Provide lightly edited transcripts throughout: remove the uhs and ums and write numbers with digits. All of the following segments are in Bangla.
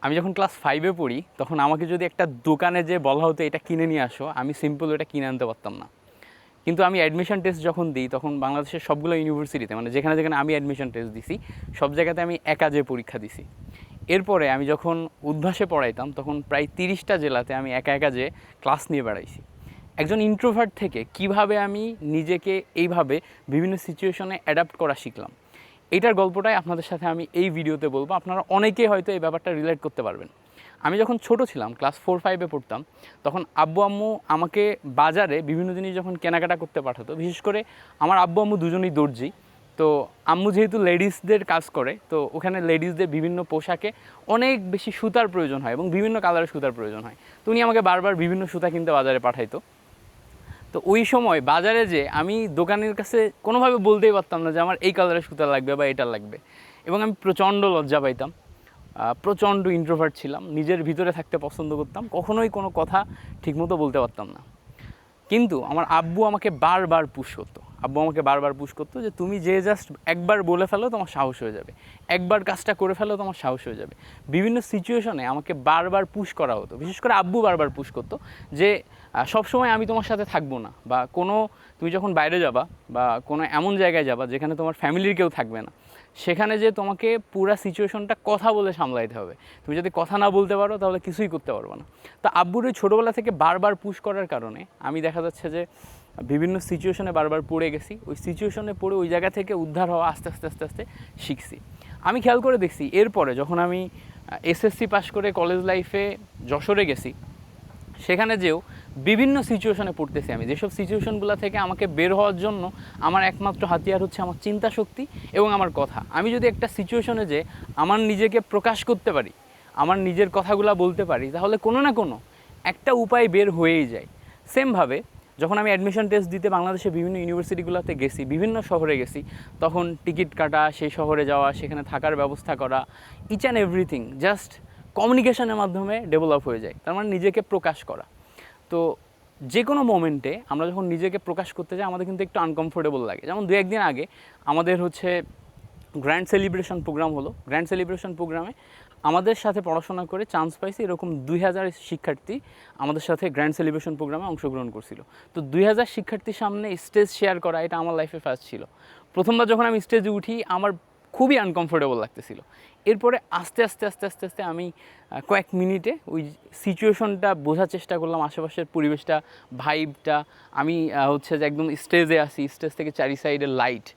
আমি যখন ক্লাস 5-এ পড়ি তখন আমাকে যদি একটা দোকানে যেয়ে বলা হতো এটা কিনে নিয়ে আসো, আমি সিম্পল ওটা কিনে আনতে পারতাম না। কিন্তু আমি অ্যাডমিশন টেস্ট যখন দিই তখন বাংলাদেশের সবগুলো ইউনিভার্সিটিতে, মানে যেখানে যেখানে আমি অ্যাডমিশন টেস্ট দিছি সব জায়গাতে আমি একা যেয়ে পরীক্ষা দিছি। এরপরে আমি যখন উদ্ভাসে পড়াইতাম তখন প্রায় 30টা জেলাতে আমি একা একা যেয়ে ক্লাস নিয়ে বেড়াইছি। একজন ইন্ট্রোভার্ট থেকে কিভাবে আমি নিজেকে এইভাবে বিভিন্ন সিচুয়েশনে অ্যাডাপ্ট করা শিখলাম, এইটার গল্পটাই আপনাদের সাথে আমি এই ভিডিওতে বলবো। আপনারা অনেকেই হয়তো এই ব্যাপারটা রিলেট করতে পারবেন। আমি যখন ছোট ছিলাম, ক্লাস 4-5-এ পড়তাম, তখন আব্বু আম্মু আমাকে বাজারে বিভিন্ন জিনিস যখন কেনাকাটা করতে পাঠাতো, বিশেষ করে আমার আব্বু আম্মু দুজনেই দর্জি। তো আম্মু যেহেতু লেডিসদের কাজ করে, তো ওখানে লেডিসদের বিভিন্ন পোশাকে অনেক বেশি সুতার প্রয়োজন হয় এবং বিভিন্ন কালারের সুতার প্রয়োজন হয়। তো উনি আমাকে বারবার বিভিন্ন সুতা কিনতে বাজারে পাঠাইতো। তো ওই সময় বাজারে যে আমি দোকানের কাছে কোনোভাবে বলতেই পারতাম না যে আমার এই কালারের সুতা লাগবে বা এটা লাগবে, এবং আমি প্রচণ্ড লজ্জা পাইতাম। প্রচণ্ড ইন্ট্রোভার্ট ছিলাম, নিজের ভিতরে থাকতে পছন্দ করতাম, কখনোই কোনো কথা ঠিকমতো বলতে পারতাম না। কিন্তু আমার আব্বু আমাকে বারবার পুশ করতো, যে তুমি যে জাস্ট একবার বলে ফেলো তোমার সাহস হয়ে যাবে, একবার কাজটা করে ফেলো তোমার সাহস হয়ে যাবে। বিভিন্ন সিচুয়েশনে আমাকে বারবার পুশ করা হতো, বিশেষ করে আব্বু বারবার পুশ করতো যে সবসময় আমি তোমার সাথে থাকবো না, বা কোনো তুমি যখন বাইরে যাবা বা কোনো এমন জায়গায় যাবা যেখানে তোমার ফ্যামিলির কেউ থাকবে না, সেখানে যে তোমাকে পুরা সিচুয়েশনটা কথা বলে সামলাইতে হবে। তুমি যদি কথা না বলতে পারো তাহলে কিছুই করতে পারবো না। তো আব্বুর ওই ছোটোবেলা থেকে বারবার পুশ করার কারণে আমি দেখা যাচ্ছে যে বিভিন্ন সিচুয়েশনে বারবার পড়ে গেছি। ওই সিচুয়েশনে পড়ে ওই জায়গা থেকে উদ্ধার হওয়া আস্তে আস্তে আস্তে আস্তে শিখছি। আমি খেয়াল করে দেখছি এরপরে যখন আমি এসএসসি পাশ করে কলেজ লাইফে যশোরে গেছি, সেখানে যেও বিভিন্ন সিচুয়েশনে পড়তেছি আমি, যেসব সিচুয়েশনগুলো থেকে আমাকে বের হওয়ার জন্য আমার একমাত্র হাতিয়ার হচ্ছে আমার চিন্তা শক্তি এবং আমার কথা। আমি যদি একটা সিচুয়েশনে যে আমার নিজেকে প্রকাশ করতে পারি, আমার নিজের কথাগুলো বলতে পারি, তাহলে কোনো না কোনো একটা উপায় বের হয়েই যায়। সেমভাবে যখন আমি অ্যাডমিশন টেস্ট দিতে বাংলাদেশের বিভিন্ন ইউনিভার্সিটিগুলোতে গেছি, বিভিন্ন শহরে গেছি, তখন টিকিট কাটা, সেই শহরে যাওয়া, সেখানে থাকার ব্যবস্থা করা, ইচ অ্যান্ড এভরিথিং জাস্ট কমিউনিকেশনের মাধ্যমে ডেভেলপ হয়ে যায়। তার মানে নিজেকে প্রকাশ করা। তো যে কোনো মোমেন্টে আমরা যখন নিজেকে প্রকাশ করতে যাই আমাদের কিন্তু একটু আনকমফোর্টেবল লাগে। যেমন 2-1 দিন আগে আমাদের হচ্ছে গ্র্যান্ড সেলিব্রেশন প্রোগ্রাম হলো। গ্র্যান্ড সেলিব্রেশন প্রোগ্রামে আমাদের সাথে পড়াশোনা করে চান্স পাইছি এরকম 2000 শিক্ষার্থী আমাদের সাথে গ্র্যান্ড সেলিব্রেশন প্রোগ্রামে অংশগ্রহণ করছিল। তো 2000 শিক্ষার্থীর সামনে স্টেজ শেয়ার করা, এটা আমার লাইফে ফার্স্ট ছিল। প্রথমবার যখন আমি স্টেজে উঠি আমার খুবই আনকমফোর্টেবল লাগতেছিল। এরপরে আস্তে আস্তে আস্তে আস্তে আস্তে আমি কয়েক মিনিটে ওই সিচুয়েশনটা বোঝার চেষ্টা করলাম, আশেপাশের পরিবেশটা, ভাইবটা। আমি হচ্ছে যে একদম স্টেজে আসি, স্টেজ থেকে চারি সাইডে লাইট,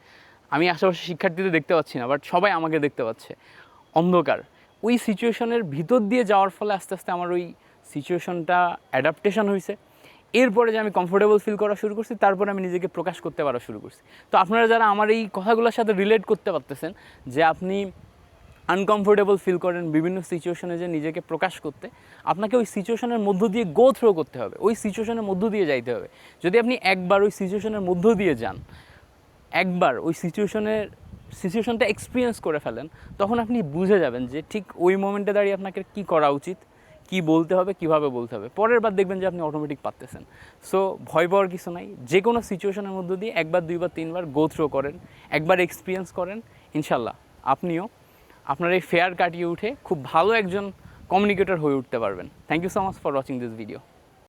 আমি আশেপাশে শিক্ষার্থীদের দেখতে পাচ্ছি না, বাট সবাই আমাকে দেখতে পাচ্ছে, অন্ধকার। ওই সিচুয়েশনের ভিতর দিয়ে যাওয়ার ফলে আস্তে আস্তে আমার ওই সিচুয়েশনটা অ্যাডাপ্টেশন হয়েছে। এরপরে যে আমি কমফোর্টেবল ফিল করা শুরু করছি, তারপরে আমি নিজেকে প্রকাশ করতে পারা শুরু করছি। তো আপনারা যারা আমার এই কথাগুলোর সাথে রিলেট করতে পারতেছেন যে আপনি আনকমফোর্টেবল ফিল করেন বিভিন্ন সিচুয়েশনে যে নিজেকে প্রকাশ করতে, আপনাকে ওই সিচুয়েশনের মধ্য দিয়ে গো থ্রো করতে হবে, ওই সিচুয়েশনের মধ্য দিয়ে যাইতে হবে। যদি আপনি একবার ওই সিচুয়েশনের মধ্য দিয়ে যান, একবার ওই সিচুয়েশনটা এক্সপিরিয়েন্স করে ফেলেন, তখন আপনি বুঝে যাবেন যে ঠিক ওই মোমেন্টে দাঁড়িয়ে আপনাকে কী করা উচিত, কী বলতে হবে, কীভাবে বলতে হবে। পরের বার দেখবেন যে আপনি অটোমেটিক পারতেছেন। সো ভয় পাওয়ার কিছু নাই, যে কোনো সিচুয়েশনের মধ্য দিয়ে একবার, দুইবার, তিনবার গো থ্রো করেন, একবার এক্সপিরিয়েন্স করেন, ইনশাল্লাহ আপনিও আপনার এই ফেয়ার কাটিয়ে উঠে খুব ভালো একজন কমিউনিকেটর হয়ে উঠতে পারবেন। Thank you so much for watching this video.